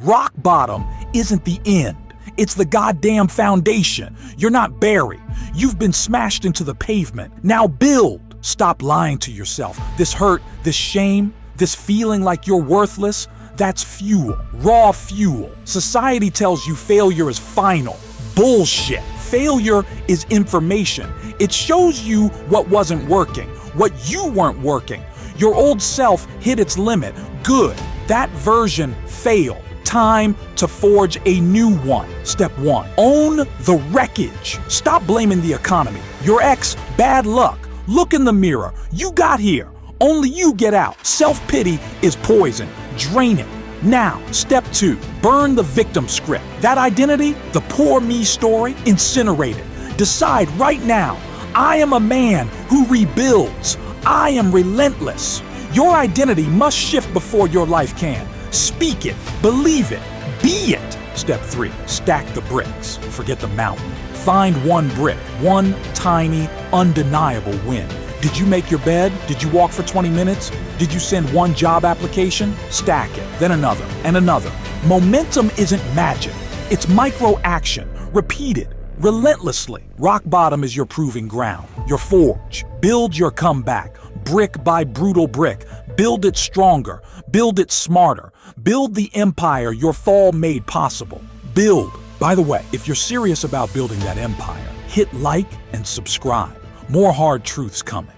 Rock bottom isn't the end. It's the goddamn foundation. You're not buried. You've been smashed into the pavement. Now build. Stop lying to yourself. This hurt, this shame, this feeling like you're worthless, that's fuel, raw fuel. Society tells you failure is final. Bullshit. Failure is information. It shows you what wasn't working, what you weren't working. Your old self hit its limit. Good. That version failed. Time to forge a new one. Step 1. Own the wreckage. Stop blaming the economy. Your ex, bad luck. Look in the mirror. You got here. Only you get out. Self-pity is poison. Drain it. Now, step 2. Burn the victim script. That identity, the poor me story, incinerate it. Decide right now, I am a man who rebuilds. I am relentless. Your identity must shift before your life can. Speak it, believe it, be it. Step 3, stack the bricks. Forget the mountain. Find one brick, one tiny, undeniable win. Did you make your bed? Did you walk for 20 minutes? Did you send one job application? Stack it, then another, and another. Momentum isn't magic. It's micro action, repeated, relentlessly. Rock bottom is your proving ground, your forge. Build your comeback, brick by brutal brick. Build it stronger, build it smarter. Build the empire your fall made possible. Build. By the way, if you're serious about building that empire, hit like and subscribe. More hard truths coming.